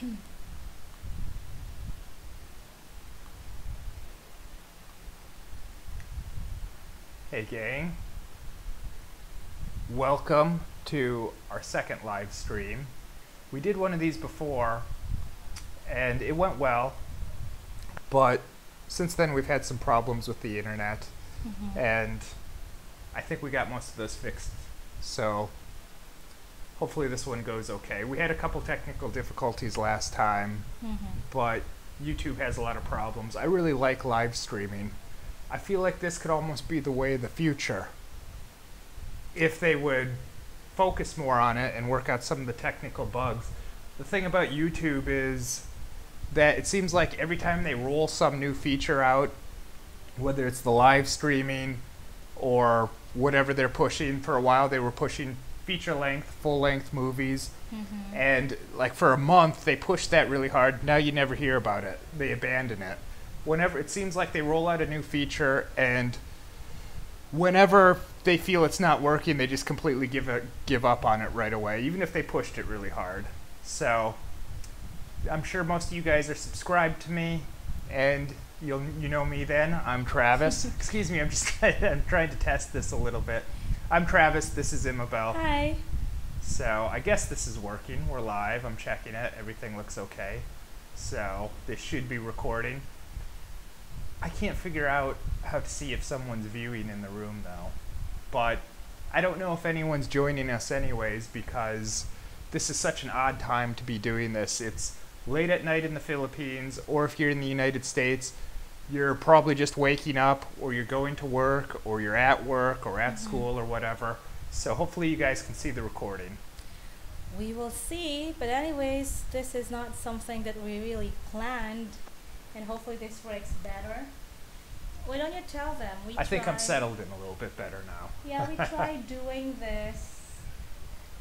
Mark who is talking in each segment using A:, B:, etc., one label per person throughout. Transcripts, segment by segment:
A: Hey gang, welcome to our second live stream. We did one of these before and it went well, but since then we've had some problems with the internet and I think we got most of those fixed, so hopefully this one goes okay. We had a couple technical difficulties last time, but YouTube has a lot of problems. I really like live streaming. I feel like this could almost be the way of the future if they would focus more on it and work out some of the technical bugs. The thing about YouTube is that it seems like every time they roll some new feature out, whether it's the live streaming or whatever they're pushing, for a while they were pushing feature-length, full-length movies, and like for a month they pushed that really hard. Now you never hear about it. They abandon it. Whenever it seems like they roll out a new feature, and whenever they feel it's not working, they just completely give up on it right away, even if they pushed it really hard. So I'm sure most of you guys are subscribed to me, and you know me then. I'm Travis. Excuse me, I'm trying to test this a little bit. I'm Travis. This is Imabel.
B: Hi.
A: So I guess this is working. We're live. I'm checking it. Everything looks okay. So this should be recording. I can't figure out how to see if someone's viewing in the room though, but I don't know if anyone's joining us anyways, because this is such an odd time to be doing this. It's late at night in the Philippines, or if you're in the United States, you're probably just waking up, or you're going to work, or you're at work, or at school, or whatever. So hopefully you guys can see the recording.
B: We will see, but anyways, this is not something that we really planned, and hopefully this works better. Why don't you tell them?
A: I think I'm settled in a little bit better now.
B: Yeah, we tried doing this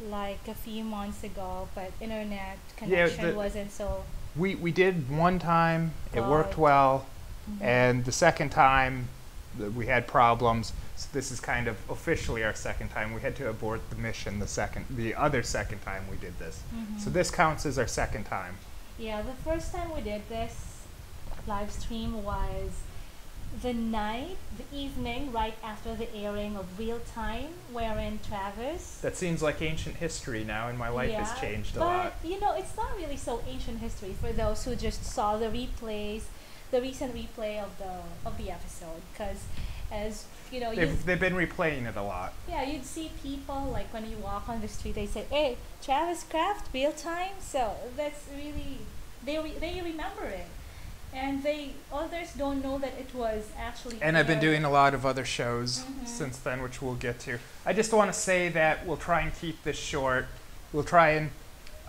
B: like a few months ago, but internet connection wasn't so...
A: We did one time, it worked well, and the second time we had problems. So this is kind of officially our second time. We had to abort the mission the other second time we did this. So this counts as our second time.
B: Yeah, the first time we did this live stream was the evening right after the airing of Real Time, wherein Travis...
A: That seems like ancient history now, and my life has changed a lot.
B: But, you know, it's not really so ancient history for those who just saw the replays, the recent replay of the episode, because as you know,
A: they've been replaying it a lot.
B: Yeah, you'd see people like when you walk on the street, they say, "Hey, Travis Kraft, Real Time." So that's really they remember it, and others don't know that it was actually.
A: And I've been doing a lot of other shows since then, which we'll get to. I just want to say that we'll try and keep this short. We'll try and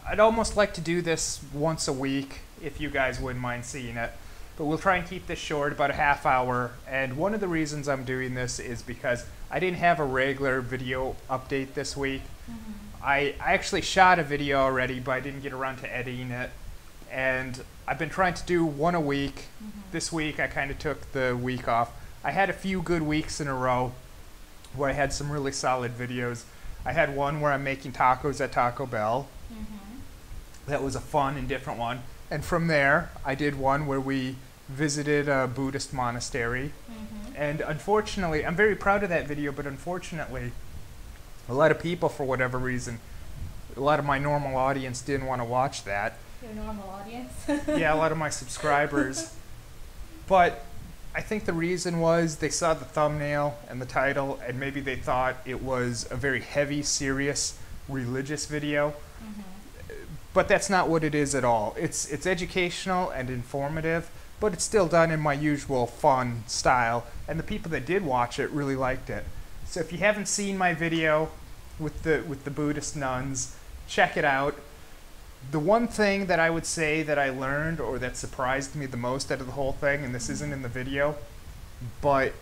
A: I'd almost like to do this once a week if you guys wouldn't mind seeing it. But we'll try and keep this short, about a half hour. And one of the reasons I'm doing this is because I didn't have a regular video update this week. I actually shot a video already, but I didn't get around to editing it. And I've been trying to do one a week. This week I kind of took the week off. I had a few good weeks in a row where I had some really solid videos. I had one where I'm making tacos at Taco Bell. That was a fun and different one. And from there, I did one where we visited a Buddhist monastery. And unfortunately, I'm very proud of that video, but unfortunately, a lot of people, for whatever reason, a lot of my normal audience didn't want to watch that.
B: Your normal audience?
A: Yeah, a lot of my subscribers. But I think the reason was they saw the thumbnail and the title, and maybe they thought it was a very heavy, serious, religious video. But that's not what it is at all. It's educational and informative, but it's still done in my usual fun style, and the people that did watch it really liked it. So if you haven't seen my video with the Buddhist nuns, check it out. The one thing that I would say that I learned, or that surprised me the most out of the whole thing, and this isn't in the video, but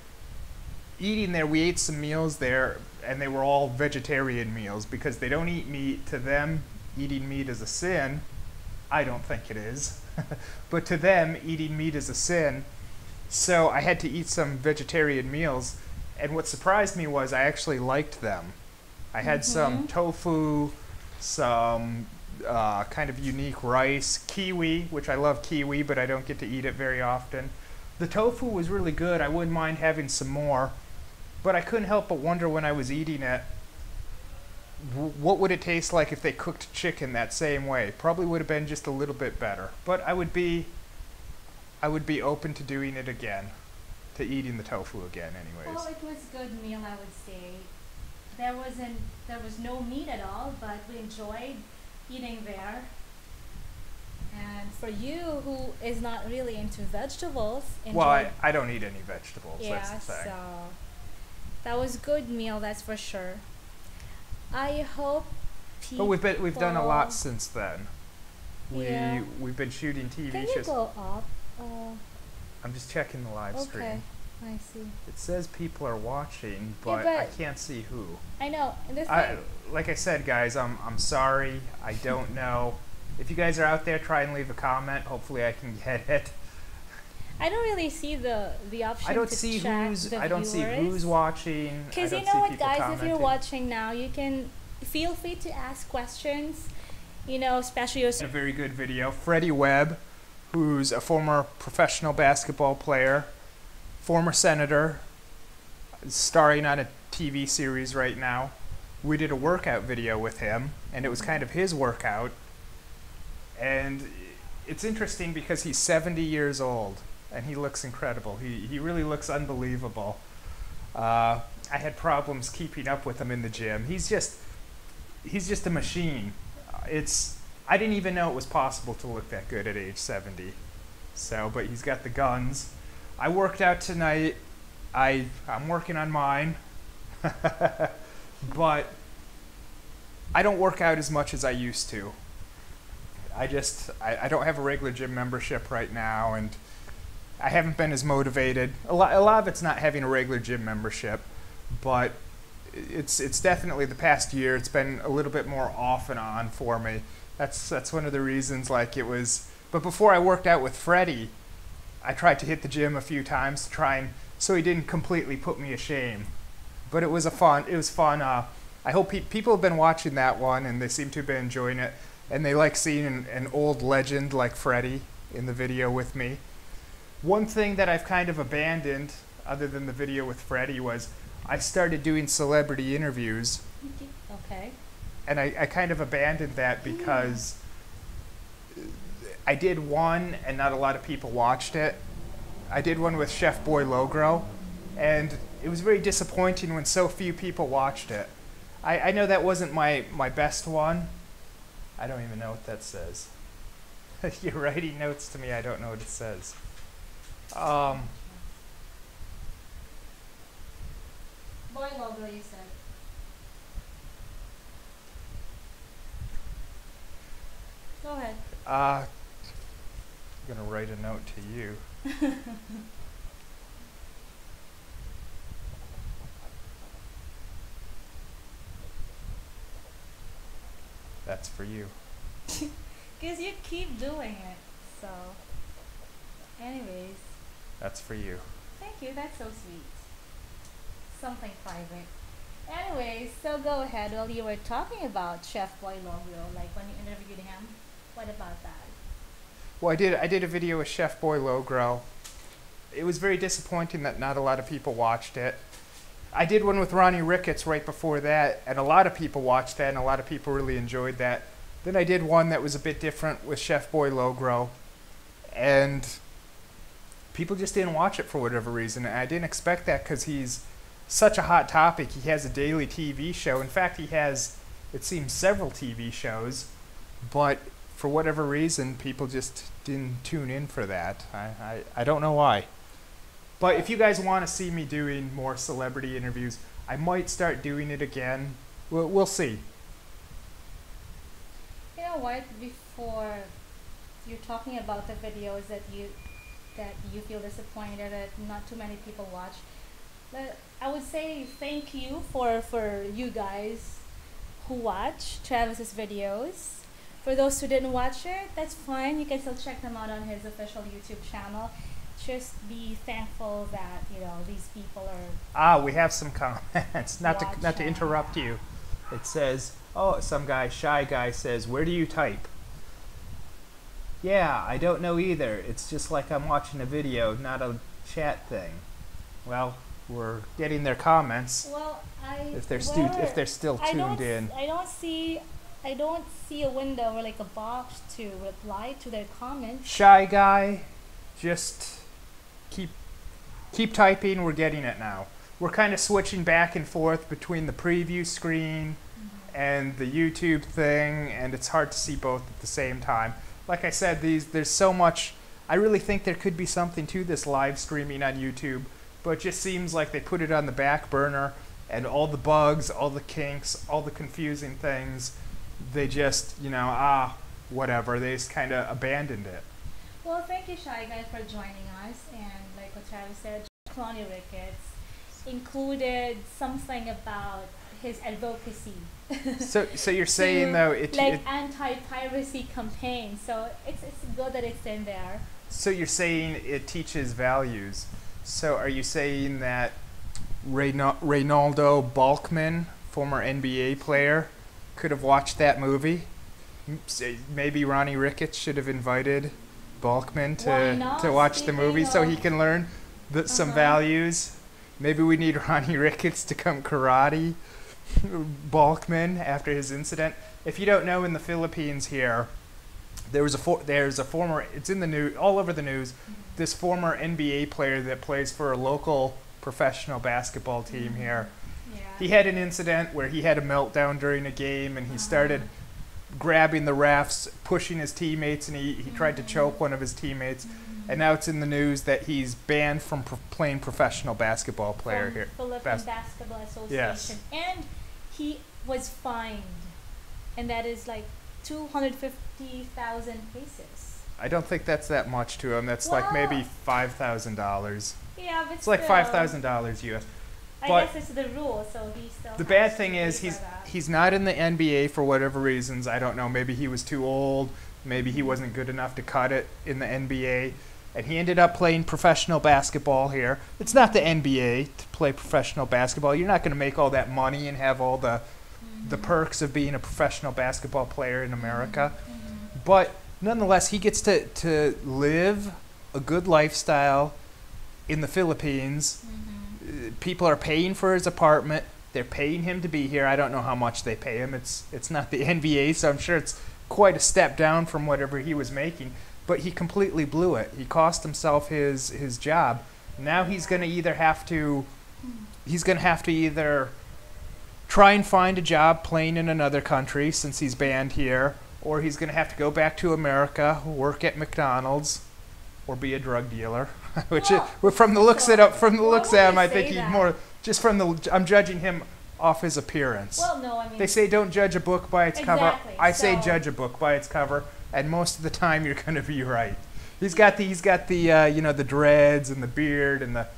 A: eating there, we ate some meals there, and they were all vegetarian meals, because they don't eat meat. To them, eating meat is a sin. I don't think it is. But to them, eating meat is a sin. So I had to eat some vegetarian meals. And what surprised me was I actually liked them. I had some tofu, some kind of unique rice, kiwi, which I love kiwi, but I don't get to eat it very often. The tofu was really good. I wouldn't mind having some more, but I couldn't help but wonder when I was eating it, what would it taste like if they cooked chicken that same way? Probably would have been just a little bit better, but I would be open to doing it again, to eating the tofu again anyways.
B: Well, it was a good meal, I would say. There was no meat at all, but we enjoyed eating there. And for you, who is not really into vegetables,
A: well, I don't eat any vegetables.
B: yeah,
A: That's the thing.
B: so that was a good meal, that's for sure. I hope people.
A: But we've done a lot since then.
B: Yeah.
A: We've been shooting TV
B: Can
A: shows.
B: you go up?
A: I'm just checking the live
B: Okay,
A: stream.
B: I see.
A: It says people are watching, but,
B: but
A: I can't see who.
B: I know. And the
A: I,
B: thing,
A: like I said, guys, I'm sorry. I don't know. If you guys are out there, try and leave a comment. Hopefully, I can get it.
B: I don't really see the option
A: I don't
B: to
A: see
B: check
A: who's.
B: the
A: I don't see
B: viewers.
A: who's watching.
B: Because
A: I
B: you
A: don't
B: know
A: see
B: what,
A: people
B: guys, if you're
A: commenting.
B: watching now, you can feel free to ask questions. You know, especially
A: A very good video. Freddie Webb, who's a former professional basketball player, former senator, starring on a TV series right now. We did a workout video with him, and it was kind of his workout. And it's interesting because he's 70 years old, and he looks incredible. He really looks unbelievable. I had problems keeping up with him in the gym. He's just a machine. I didn't even know it was possible to look that good at age 70. So, but he's got the guns. I worked out tonight. I'm working on mine. But I don't work out as much as I used to. I don't have a regular gym membership right now, and I haven't been as motivated. A lot of it's not having a regular gym membership, but it's definitely the past year. It's been a little bit more off and on for me. That's one of the reasons. Like it was, but before I worked out with Freddie, I tried to hit the gym a few times to try and so he didn't completely put me ashame. But it was fun. I hope people have been watching that one and they seem to have been enjoying it, and they like seeing an old legend like Freddie in the video with me. One thing that I've kind of abandoned, other than the video with Freddie, was I started doing celebrity interviews.
B: Okay.
A: And I kind of abandoned that because I did one and not a lot of people watched it. I did one with Chef Boy Logro, and it was very disappointing when so few people watched it. I know that wasn't my best one. I don't even know what that says. You're writing notes to me, I don't know what it says.
B: Boy Logo, you said. Go ahead.
A: I'm gonna write a note to you. That's for you.
B: Because you keep doing it. So, anyways.
A: That's for you.
B: Thank you, that's so sweet. Something private. Anyways, so go ahead. While you were talking about Chef Boy Logro, like when you interviewed him, what about that?
A: Well, I did a video with Chef Boy Logro. It was very disappointing that not a lot of people watched it. I did one with Ronnie Ricketts right before that, and a lot of people watched that, and a lot of people really enjoyed that. Then I did one that was a bit different with Chef Boy Logro, and people just didn't watch it for whatever reason. And I didn't expect that because he's such a hot topic. He has a daily TV show. In fact, he has, it seems, several TV shows, but for whatever reason, people just didn't tune in for that. I don't know why. But if you guys want to see me doing more celebrity interviews, I might start doing it again. We'll see.
B: You know what? Before you're talking about the videos that you feel disappointed that not too many people watch, but I would say thank you for you guys who watch Travis's videos. For those who didn't watch it, that's fine. You can still check them out on his official YouTube channel. Just be thankful that, you know, these people are.
A: We have some comments. Not to interrupt you. It says, Oh, some guy, shy guy says, "Where do you type?" Yeah, I don't know either. It's just like I'm watching a video, not a chat thing. Well, we're getting their comments.
B: Well,
A: If they're still tuned in.
B: I don't see a window or like a box to reply to their comments.
A: Shy guy, just keep typing. We're getting it now. We're kind of switching back and forth between the preview screen and the YouTube thing, and it's hard to see both at the same time. Like I said, there's so much. I really think there could be something to this live streaming on YouTube, but it just seems like they put it on the back burner, and all the bugs, all the kinks, all the confusing things, they just, whatever. They just kind of abandoned it.
B: Well, thank you, Shy Guy, for joining us. And like what Travis said, Cloney Ricketts included something about his advocacy.
A: So you're saying though
B: anti-piracy campaign. So it's good that it's in there.
A: So you're saying it teaches values. So are you saying that Renaldo Balkman, former NBA player, could have watched that movie? Maybe Ronnie Ricketts should have invited Balkman to watch the movie so he can learn some values. Maybe we need Ronnie Ricketts to come karate Balkman after his incident. If you don't know, in the Philippines here, there's a former, it's in the news, all over the news, this former NBA player that plays for a local professional basketball team here.
B: Yeah.
A: He had an incident where he had a meltdown during a game, and he started grabbing the refs, pushing his teammates, and he tried to choke one of his teammates. And now it's in the news that he's banned from playing professional basketball player here.
B: Philippine Basketball Association.
A: Yes.
B: And he was fined. And that is like 250,000 pesos.
A: I don't think that's that much to him. That's like maybe $5,000.
B: Yeah, but
A: it's like $5,000 US.
B: I guess it's the rule, so he still.
A: The bad thing is he's not in the NBA for whatever reasons. I don't know. Maybe he was too old. Maybe he wasn't good enough to cut it in the NBA. And he ended up playing professional basketball here. It's not the NBA to play professional basketball. You're not going to make all that money and have all the perks of being a professional basketball player in America. But nonetheless, he gets to live a good lifestyle in the Philippines. People are paying for his apartment. They're paying him to be here. I don't know how much they pay him. It's not the NBA, so I'm sure it's quite a step down from whatever he was making. But he completely blew it. He cost himself his job. Now he's going to either have to try and find a job playing in another country since he's banned here, or he's going to have to go back to America, work at McDonald's, or be a drug dealer. Which from the looks at him, I think he's more just from the. I'm judging him off his appearance.
B: Well, no, I mean.
A: They say don't judge a book by its cover. I say
B: so
A: judge a book by its cover, and most of the time you're going to be right. He's got the dreads and the beard and the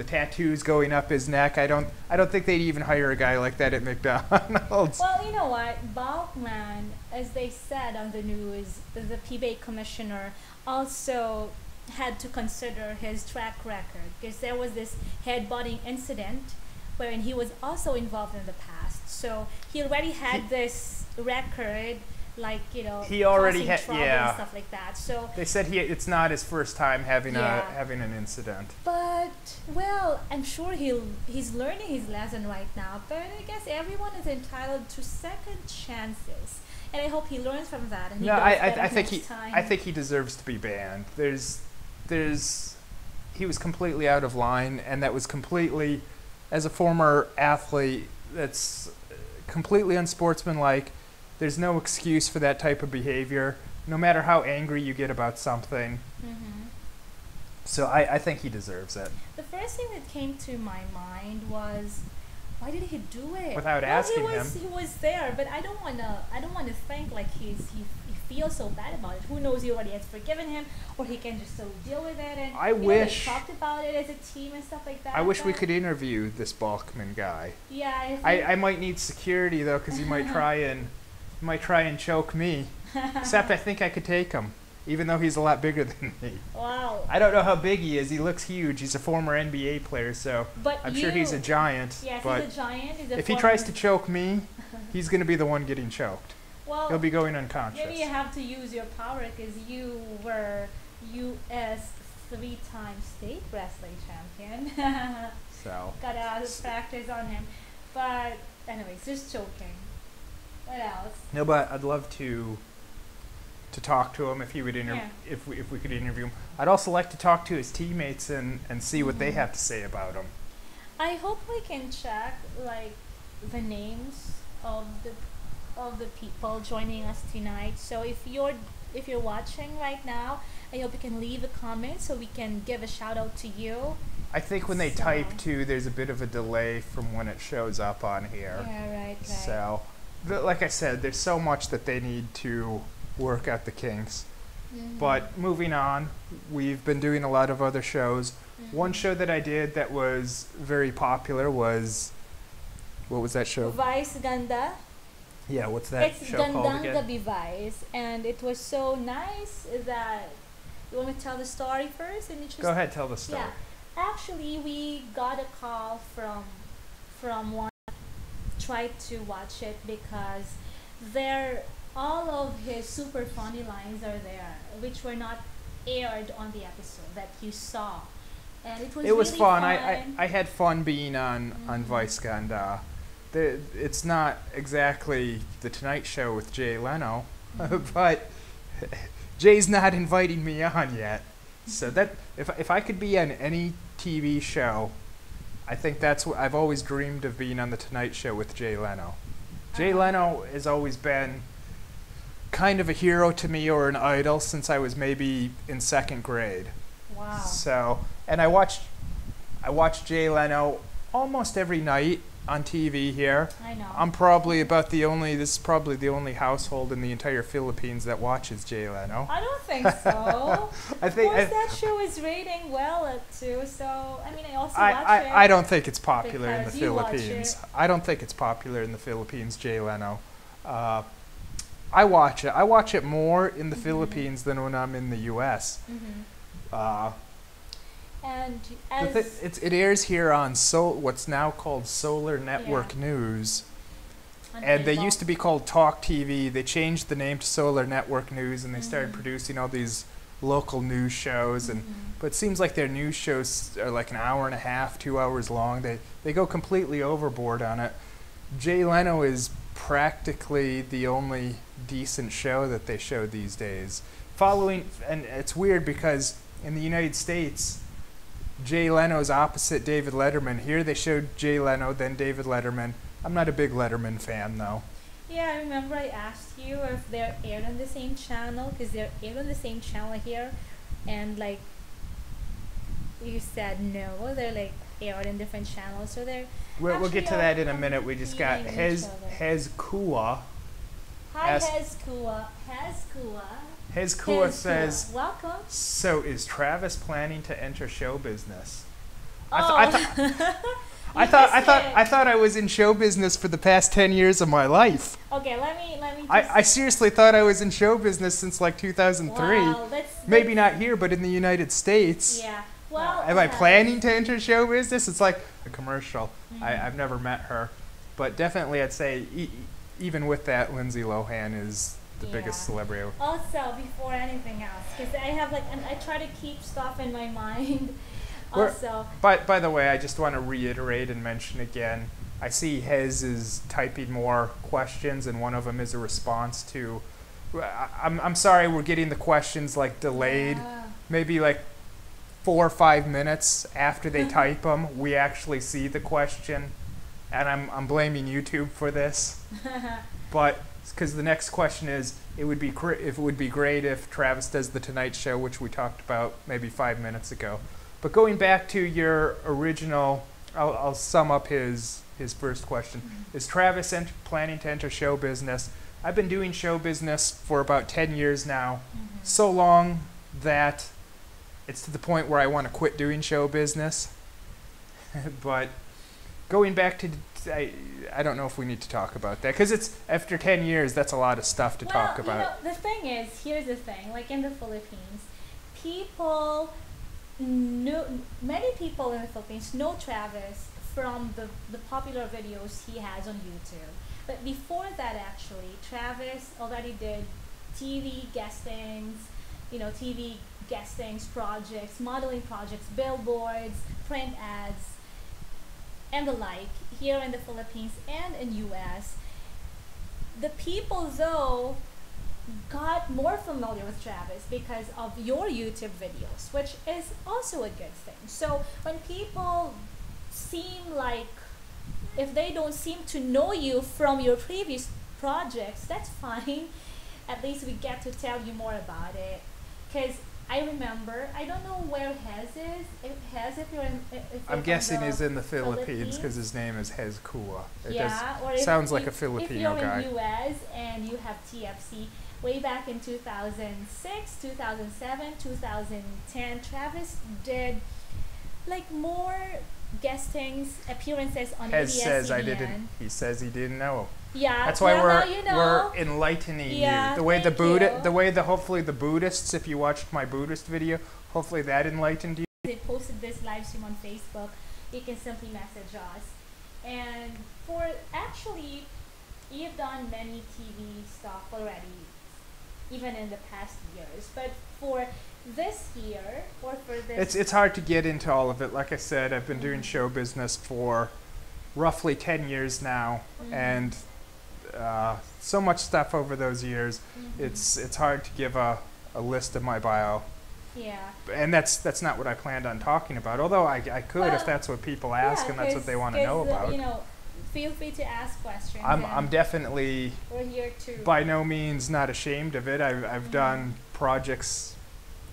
A: tattoos going up his neck. I don't think they'd even hire a guy like that at McDonald's.
B: Well, you know what, Balkman, as they said on the news, the PBA commissioner also had to consider his track record, because there was this head-butting incident wherein he was also involved in the past. So he already had this record, like,
A: he already had
B: trouble and stuff like that. So
A: they said it's not his first time having an incident.
B: But well, I'm sure he's learning his lesson right now. But I guess everyone is entitled to second chances, and I hope he learns from that. And I
A: think he deserves to be banned. He was completely out of line, and that was completely, as a former athlete, that's completely unsportsmanlike. There's no excuse for that type of behavior, no matter how angry you get about something. So I think he deserves it.
B: The first thing that came to my mind was, why did he do it?
A: Without asking him.
B: He was there, but I don't wanna think like he feels so bad about it. Who knows? He already has forgiven him, or he can just still deal with it. And they talked about it as a team and stuff like that.
A: I wish we could interview this Balkman guy.
B: Yeah.
A: I might need security though, because he might try and choke me. Except I think I could take him, even though he's a lot bigger than me.
B: Wow.
A: I don't know how big he is. He looks huge. He's a former NBA player, so I'm sure he's a giant.
B: Yes,
A: but
B: he's a giant.
A: if he tries to choke me, he's going to be the one getting choked.
B: Well,
A: He'll be going unconscious.
B: maybe you have to use your power because you were U.S. 3-time state wrestling champion.
A: So
B: Gotta practice on him. But anyways, just joking. What else?
A: no, but I'd love to talk to him if he would
B: Yeah.
A: if we could interview him. I'd also like to talk to his teammates and see what they
B: Mhm.
A: have to say about him.
B: I hope we can check like the names of the people joining us tonight. So if you're watching right now, I hope you can leave a comment so we can give a shout out to you.
A: I think when they
B: So-
A: type too, there's a bit of a delay from when it shows up on here.
B: Yeah, right.
A: So, like I said, there's so much that they need to work out the kinks.
B: Mhm.
A: But moving on, we've been doing a lot of other shows. One
B: Mhm.
A: show that I did that was very popular was, what was that show?
B: Vice Ganda.
A: Yeah, what's that
B: It's
A: show called
B: Gandang
A: again?
B: Gabi Vice, and it was so nice that you want to tell the story first, and you just
A: Go ahead, tell the story.
B: Yeah, actually, we got a call from one tried to watch it because all of his super funny lines are there, which were not aired on the episode that you saw, and it was
A: It was
B: really
A: fun. I had fun being on
B: Mhm.
A: Vice Ganda. It's not exactly the Tonight Show with Jay Leno, but Jay's not inviting me on yet. So that if I could be on any TV show, I think that's what I've always dreamed of, being on the Tonight Show with Jay Leno. Jay
B: Uh-huh.
A: Leno has always been kind of a hero to me, or an idol, since I was maybe in second grade.
B: Wow.
A: So, and I watched Jay Leno almost every night on TV here.
B: I know.
A: I'm probably this is probably the only household in the entire Philippines that watches Jay Leno.
B: I don't think so.
A: I think
B: Of course, that show is rating well too. So I mean, I also watch it.
A: I don't think it's popular in the
B: because you watch
A: Philippines.
B: it.
A: I don't think it's popular in the Philippines, Jay Leno. I watch it. I watch it more in the
B: Mhm.
A: Philippines than when I'm in the U.S.
B: Mhm. And
A: It airs here on what's now called Solar Network News, and they used to be called Talk TV. They changed the name to Solar Network News, and they started
B: Mhm.
A: producing all these local news shows. And but it seems like their news shows are like an hour and a half, 2 hours long. They go completely overboard on it. Jay Leno is practically the only decent show that they show these days. And it's weird because in the United States, Jay Leno's opposite David Letterman. Here they showed Jay Leno, then David Letterman. I'm not a big Letterman fan, though.
B: Yeah, I remember I asked you if they're aired on the same channel, because they're aired on the same channel here, and like you said no, they're like aired in different channels, so they're
A: We'll get to
B: actually
A: that in a
B: all
A: minute. We just got
B: competing with each other.
A: Kua.
B: Hi,
A: Ask-
B: Hezkua.
A: Kua says,
B: welcome.
A: so is Travis planning to enter show business? I
B: You
A: thought I was in show business for the past 10 years of my life.
B: Okay, let me just,
A: I seriously thought I was in show business since like 2003.
B: wow,
A: Maybe not here, but in the United States.
B: Yeah. Well,
A: Am I planning to enter show business? It's like a commercial.
B: Mhm.
A: I've never met her. But definitely I'd say, even with that, Lindsay Lohan is the biggest
B: Yeah.
A: celebrity.
B: Also, before anything else, because I have like, and I try to keep stuff in my mind.
A: We're-
B: Also,
A: By the way, I just want to reiterate and mention again, I see Hez is typing more questions, and one of them is a response to, I'm sorry we're getting the questions like delayed,
B: yeah.
A: maybe like 4 or 5 minutes after they type them, we actually see the question, and I'm blaming YouTube for this. But because the next question is, it would be great if Travis does the Tonight Show, which we talked about maybe 5 minutes ago. But going back to your original, I'll sum up his first question.
B: Mhm.
A: Is Travis planning to enter show business? I've been doing show business for about 10 years now,
B: Mhm.
A: so long that it's to the point where I want to quit doing show business. But going back to, I don't know if we need to talk about that, because it's after 10 years, that's a lot of stuff to talk about.
B: You know, the thing is, here's the thing, like in the Philippines, many people in the Philippines know Travis from the popular videos he has on YouTube. But before that, actually, Travis already did TV guestings, TV guestings, projects, modeling projects, billboards, print ads, and the like here in the Philippines and in US. The people, though, got more familiar with Travis because of your YouTube videos, which is also a good thing. So when people seem like, if they don't seem to know you from your previous projects, that's fine. At least we get to tell you more about it. Because I remember, I don't know where Hez is. If you're in, if
A: I'm
B: you're
A: guessing
B: from
A: he's
B: the
A: in the Philippines because his name is Hez Kua.
B: yeah, or
A: Sounds like a
B: if
A: Filipino
B: you're
A: guy.
B: in US and you have TFC, way back in 2006, 2007, 2010, Travis did like more guestings, appearances on
A: Hez
B: ABS-CBN.
A: says I didn't. He says he didn't know.
B: Yeah,
A: That's why
B: well, now you know.
A: we're enlightening
B: Yeah,
A: you. The way
B: thank you.
A: hopefully the Buddhists, if you watched my Buddhist video, hopefully that enlightened you.
B: They posted this live stream on Facebook. You can simply message us. And for actually, you've done many TV stuff already, even in the past years. But for this year, or for this,
A: It's hard to get into all of it. Like I said, I've been doing show business for roughly 10 years now, and so much stuff over those years. It's hard to give a list of my bio.
B: yeah.
A: And that's not what I planned on talking about. Although I could
B: Well,
A: if that's what people ask and that's what they want to know about.
B: Feel free to ask questions.
A: I'm definitely
B: we're here to.
A: by no means not ashamed of it. I've done projects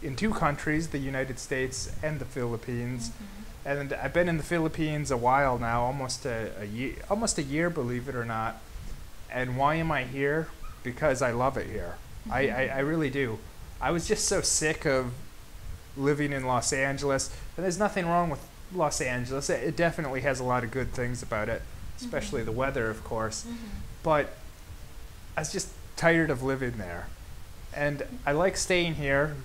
A: in 2 countries, the United States and the Philippines. And I've been in the Philippines a while now, almost a year, believe it or not. And why am I here? Because I love it here. I really do. I was just so sick of living in Los Angeles. And there's nothing wrong with Los Angeles. It definitely has a lot of good things about it, especially the weather, of course. But I was just tired of living there. And I like staying here.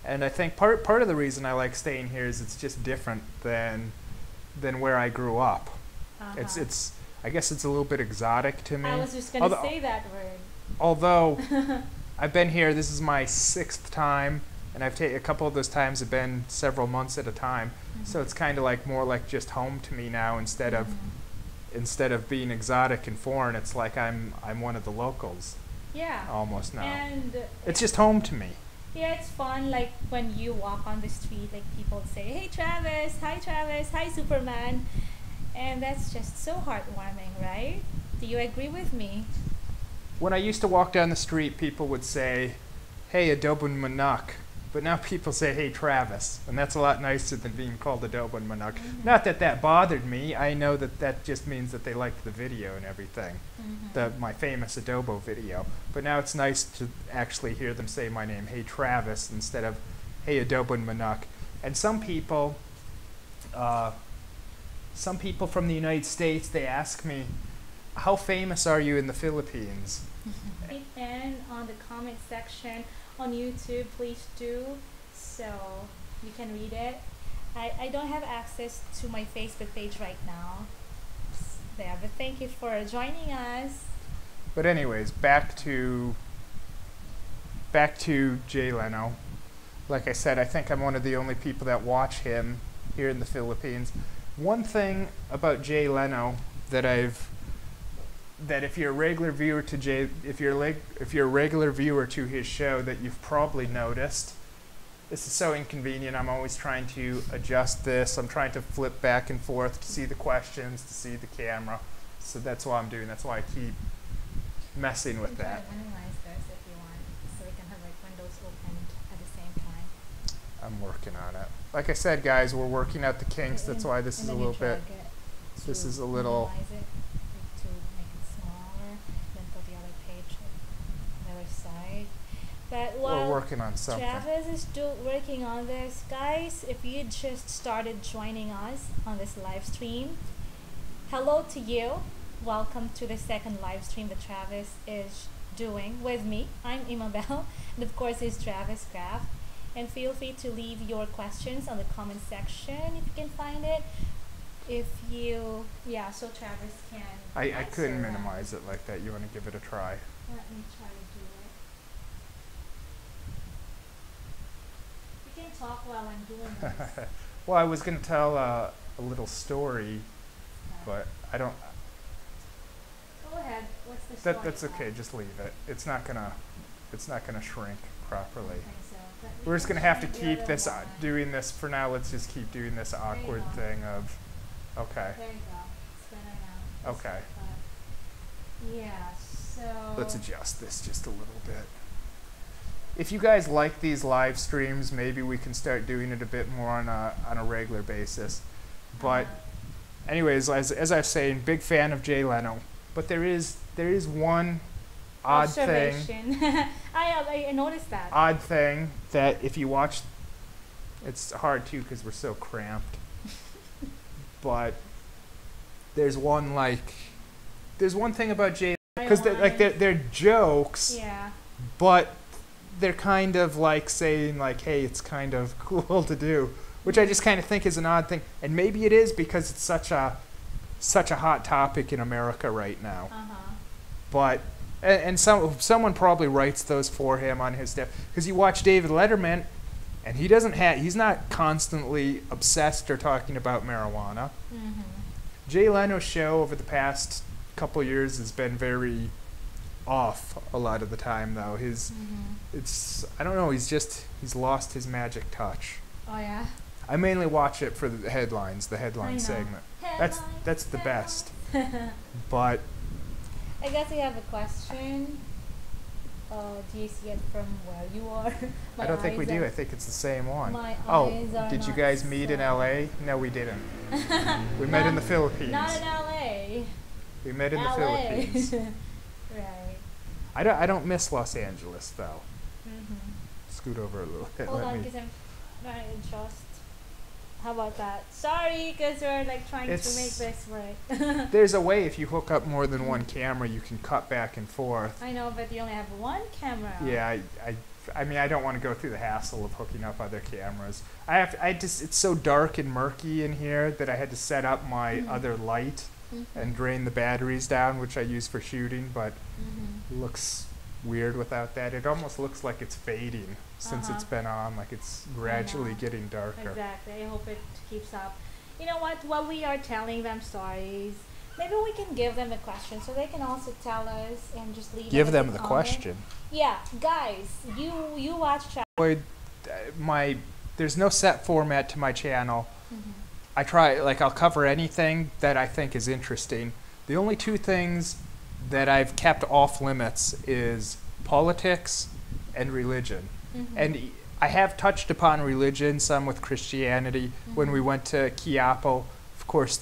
A: And I think part of the reason I like staying here is it's just different than where I grew up. It's I guess it's a little bit exotic to me.
B: I was just gonna say that word.
A: Although I've been here, this is my 6th time, and I've taken a couple of those times have been several months at a time. So it's kind of like more like just home to me now instead of being exotic and foreign. It's like I'm one of the locals.
B: Yeah.
A: Almost now.
B: And
A: it's just home to me.
B: yeah, it's fun. Like when you walk on the street, like people say, "Hey Travis, hi Superman," and that's just so heartwarming, right? Do you agree with me?
A: When I used to walk down the street, people would say, "Hey, Adobun Manak," but now people say, "Hey, Travis," and that's a lot nicer than being called Adobun Manak. Not that that bothered me. I know that just means that they liked the video and everything, my famous Adobo video. But now it's nice to actually hear them say my name, "Hey, Travis," instead of "Hey, Adobun Manak." And some people from the United States, they ask me, "How famous are you in the Philippines?"
B: And on the comment section on YouTube, please do, so you can read it. I don't have access to my Facebook page right now there, but thank you for joining us.
A: But anyways, back to Jay Leno. Like I said, I think I'm one of the only people that watch him here in the Philippines. One thing about Jay Leno that if you're a regular viewer to if you're a regular viewer to his show, that you've probably noticed. This is so inconvenient. I'm always trying to adjust this. I'm trying to flip back and forth to see the questions, to see the camera. So that's why I'm doing. That's why I keep messing with that.
B: Minimize this if you want, so we can have like windows opened at the same time.
A: I'm working on it. Like I said, guys, we're working out the kinks. That's why this is a little bit. This is a little.
B: Minimize it, to make it smaller, then put the other page on the other side. But while
A: We're working on something.
B: Travis is still working on this, guys, if you just started joining us on this live stream, hello to you. Welcome to the second live stream that Travis is doing with me. I'm Imabel, and of course is Travis Kraft. And feel free to leave your questions on the comment section if you can find it. if you, yeah, so Travis can
A: I
B: answer
A: couldn't
B: that.
A: minimize it like that. You want to give it a try?
B: Let me try to do it. You can talk while I'm doing this.
A: Well, I was going to tell a little story, but I don't.
B: Go ahead. What's the story?
A: That's okay.
B: about?
A: Just leave it. It's not gonna shrink
B: I
A: properly.
B: don't think so, but we
A: We're just
B: can
A: gonna have to
B: try the
A: keep
B: other
A: this
B: one.
A: doing this for now. Let's just keep doing this awkward
B: go.
A: thing of. Okay.
B: There you go. It's better now.
A: Okay.
B: Yeah. So.
A: Let's adjust this just a little bit. If you guys like these live streams, maybe we can start doing it a bit more on a regular basis. But anyways, as I was saying, big fan of Jay Leno. But there is one odd thing.
B: Observation. I noticed that.
A: Odd thing that if you watch, it's hard too because we're so cramped. But there's one thing about Jay because they're jokes,
B: Yeah.
A: but they're kind of like saying like, hey, it's kind of cool to do, which I just kind of think is an odd thing, and maybe it is because it's such a hot topic in America right now. But and someone probably writes those for him on his staff because you watch David Letterman, and he's not constantly obsessed or talking about marijuana. Jay Leno's show over the past couple years has been very off a lot of the time though. It's I don't know, he's lost his magic touch.
B: Oh yeah.
A: I mainly watch it for the headline
B: I know.
A: segment.
B: Headlines,
A: That's the best.
B: headlines.
A: But
B: I guess we have a question. Do you see it from where you are?
A: I don't think we do. I think it's the same one.
B: My
A: Oh,
B: eyes are
A: did you
B: not
A: guys meet in
B: so-
A: LA? No, we didn't. We met in the Philippines.
B: Not in LA.
A: We met in the
B: LA.
A: Philippines.
B: Right.
A: I don't miss Los Angeles though.
B: Mm-hmm.
A: Scoot over a little bit.
B: Hold
A: let
B: on,
A: me.
B: because I'm trying to adjust. How about that? Sorry, because we're like trying to
A: It's-
B: make this right.
A: There's a way if you hook up more than one camera, you can cut back and forth.
B: I know, but you only have one camera.
A: Yeah, I mean, I don't want to go through the hassle of hooking up other cameras. It's so dark and murky in here that I had to set up my other light and drain the batteries down, which I use for shooting, but it looks weird without that. It almost looks like it's fading since it's been on, like it's gradually getting darker.
B: Exactly. I hope it keeps up. You know what? While we are telling them stories, maybe we can give them a question so they can also tell us and just leave.
A: Give
B: it as
A: them
B: a
A: the
B: comment.
A: question.
B: Yeah, guys, you watch.
A: There's no set format to my channel. I try, like, I'll cover anything that I think is interesting. The only two things that I've kept off limits is politics and religion. And I have touched upon religion, some with Christianity. When we went to Quiapo, of course,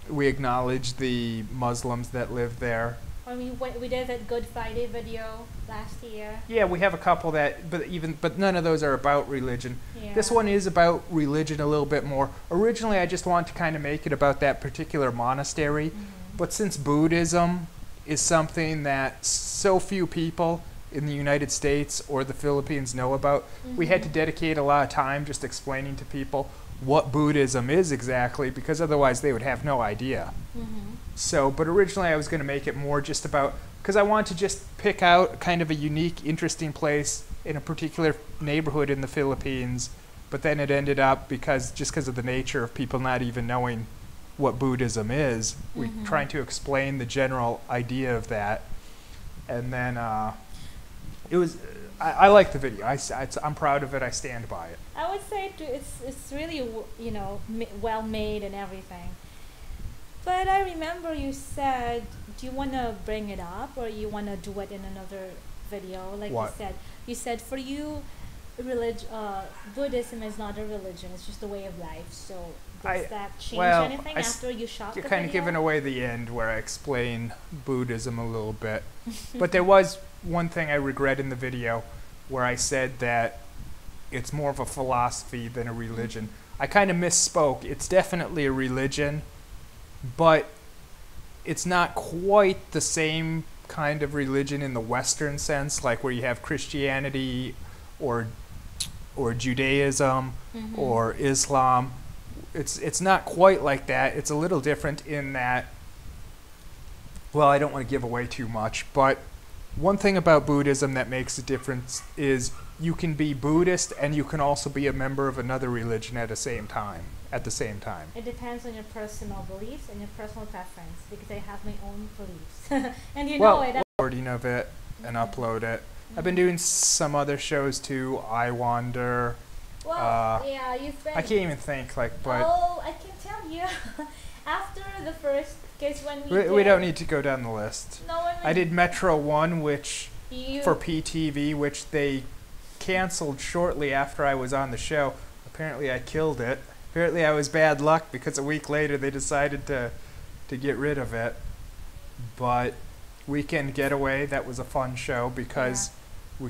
A: we acknowledge the Muslims that live there.
B: When we did that Good Friday video last year.
A: Yeah, we have a couple that, but none of those are about religion.
B: Yeah.
A: This one is about religion a little bit more. Originally, I just wanted to kind of make it about that particular monastery, but since Buddhism is something that so few people in the United States or the Philippines know about, we had to dedicate a lot of time just explaining to people what Buddhism is exactly, because otherwise they would have no idea. So, but originally I was going to make it more just about, because I wanted to just pick out kind of a unique, interesting place in a particular neighborhood in the Philippines, but then it ended up, because of the nature of people not even knowing what Buddhism is, we trying to explain the general idea of that. And then it was, I like the video. I'm proud of it. I stand by it.
B: I would say it's really well made and everything. But I remember you said, do you want to bring it up or you want to do it in another video? Like
A: What?
B: you said for you, Buddhism is not a religion; it's just a way of life. So does that change anything after you shot the
A: You're
B: video?
A: kind of giving away the end where I explain Buddhism a little bit. But there was one thing I regret in the video where I said that it's more of a philosophy than a religion. I kind of misspoke. It's definitely a religion, but it's not quite the same kind of religion in the Western sense, like where you have Christianity or Judaism or Islam. it's not quite like that. It's a little different in that, well, I don't want to give away too much, but one thing about Buddhism that makes a difference is you can be Buddhist and you can also be a member of another religion at the same time.
B: It depends on your personal beliefs and your personal preference, because I have my own beliefs. And you know it.
A: Recording of it and upload it. I've been doing some other shows too. I Wander.
B: Well, yeah, you've been.
A: I can't even think, but.
B: Oh, I can tell you. After the first, because when
A: we don't need to go down the list.
B: No,
A: I did Metro 1, which for PTV, which they canceled shortly after I was on the show. Apparently, I killed it. Apparently, I was bad luck because a week later they decided to get rid of it. But Weekend Getaway, that was a fun show because we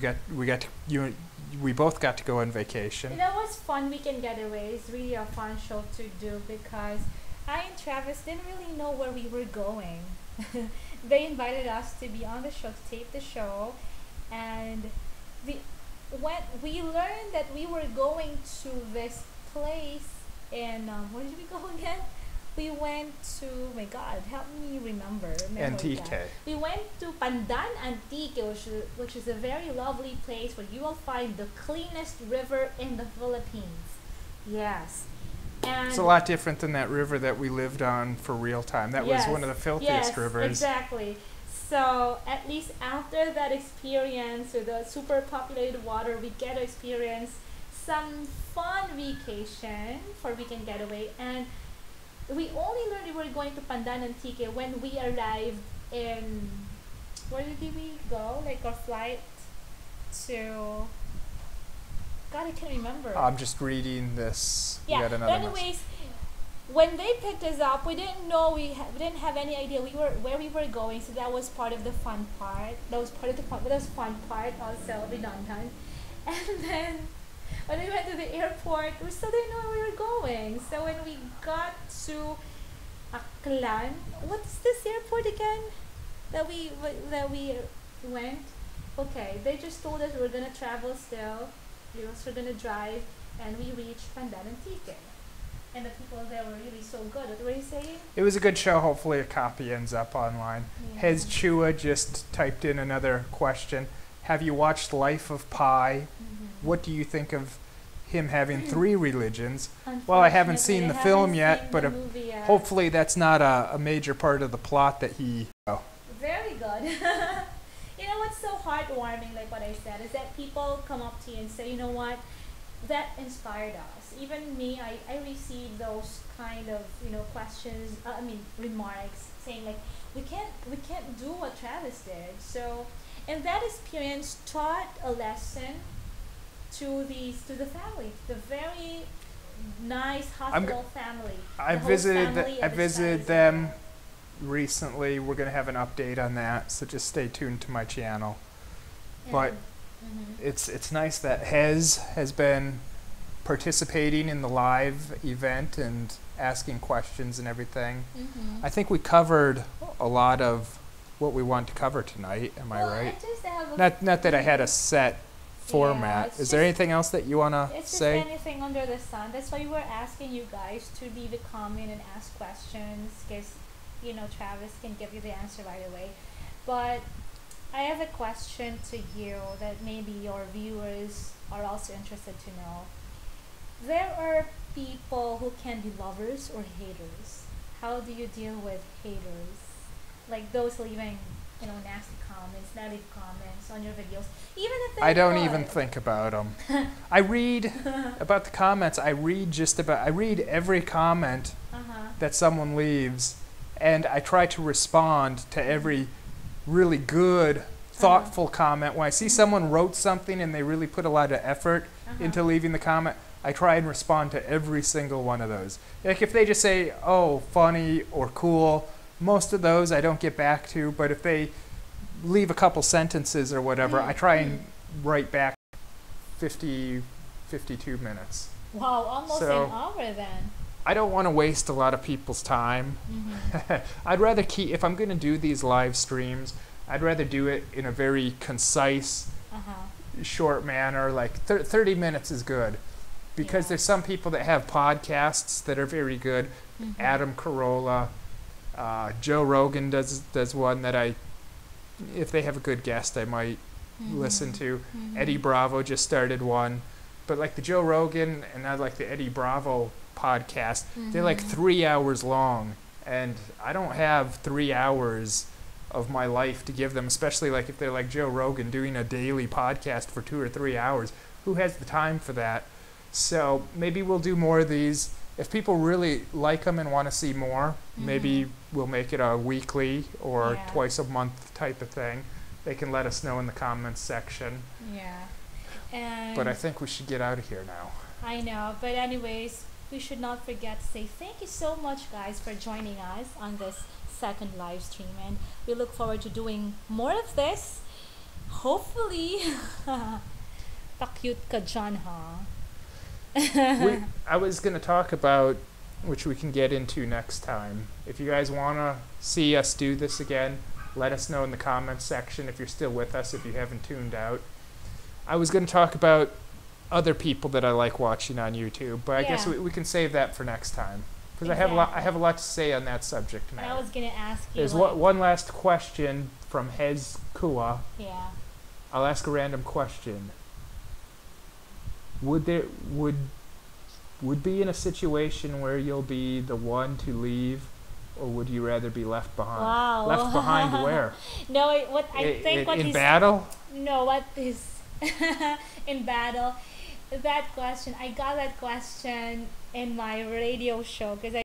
A: both got to go on vacation.
B: That was fun. Weekend Getaway is really a fun show to do because I and Travis didn't really know where we were going. They invited us to be on the show, to tape the show, and when we learned that we were going to this place in where did we go again? We went to, my God, help me remember.
A: Antique.
B: We went to Pandan Antique, which is a very lovely place where you will find the cleanest river in the Philippines. Yes. And
A: it's a lot different than that river that we lived on for real time. That was one of the filthiest rivers.
B: Exactly. So at least after that experience with the super populated water, we get to experience some fun vacation for Weekend Getaway. And we only learned we were going to Pandan Antique when we arrived in, where did we go? Like our flight to, God, I can't remember.
A: I'm just reading this.
B: Yeah, but anyways, when they picked us up, we didn't know, we didn't have any idea where we were going, so that was part of the fun part. That was part of the fun, but that was fun part, also redundant. And then when we went to the airport, we still didn't know where we were going. So when we got to Aklan, what's this airport again that we went? Okay, they just told us we were gonna travel still. We were gonna drive, and we reached Pandan Antique. And the people there were really so good. What were you saying?
A: It was a good show. Hopefully a copy ends up online.
B: Yeah.
A: Hez Chua just typed in another question. Have you watched Life of Pi?
B: Mm-hmm.
A: What do you think of him having 3 religions? Well, I haven't seen the film yet, but hopefully that's not a major part of the plot that he... Oh.
B: Very good. You know what's so heartwarming, like what I said, is that people come up to you and say, you know what, that inspired us. Even me, I received those kind of, questions, remarks, saying like, we can't do what Travis did. So, and that experience taught a lesson to the family, the very nice hospital family.
A: I visited them recently. We're going to have an update on that, so just stay tuned to my channel.
B: Yeah.
A: But it's nice that Hez has been participating in the live event and asking questions and everything. I think we covered a lot of what we want to cover tonight. Am I right? Not that I had a set format. Is there anything else that you want to say?
B: It's just anything under the sun. That's why we were asking you guys to leave a comment and ask questions, because Travis can give you the answer right away. But I have a question to you that maybe your viewers are also interested to know. There are people who can be lovers or haters. How do you deal with haters? Like those leaving, nasty comments, negative comments on your videos. Even if they're
A: I don't even think about them. I read about the comments. I read every comment that someone leaves, and I try to respond to every really good, thoughtful comment. When I see someone wrote something and they really put a lot of effort into leaving the comment, I try and respond to every single one of those. Like if they just say, oh, funny or cool, most of those I don't get back to, but if they leave a couple sentences or whatever, I try and write back 52 minutes.
B: Wow, almost an hour then.
A: I don't want to waste a lot of people's time. I'd rather if I'm going to do these live streams, I'd rather do it in a very concise, short manner. Like 30 minutes is good. because
B: Yeah.
A: there's some people that have podcasts that are very good. Adam Carolla, Joe Rogan does one that if they have a good guest, I might listen to. Eddie Bravo just started one, but like the Joe Rogan and I like the Eddie Bravo podcast, they're like 3 hours long, and I don't have 3 hours of my life to give them, especially like if they're like Joe Rogan doing a daily podcast for 2 or 3 hours. Who has the time for that? So maybe we'll do more of these. If people really like them and want to see more, maybe we'll make it a weekly or twice a month type of thing. They can let us know in the comments section.
B: Yeah. And
A: But I think we should get out of here now.
B: I know, but anyways, we should not forget to say thank you so much, guys, for joining us on this second live stream, and we look forward to doing more of this. Hopefully, pa-cute ka dyan, ha?
A: I was going to talk about, which we can get into next time. If you guys want to see us do this again, let us know in the comments section if you're still with us, if you haven't tuned out. I was going to talk about other people that I like watching on YouTube, but I guess we can save that for next time, because I have a lot to say on that subject matter.
B: I was gonna ask you.
A: There's one last question from Hez Kua.
B: Yeah.
A: I'll ask a random question. Would be in a situation where you'll be the one to leave, or would you rather be left behind?
B: Wow.
A: Left behind where?
B: No, what I think what
A: in
B: he's
A: battle?
B: No, what is in battle? That question, I got that question in my radio show because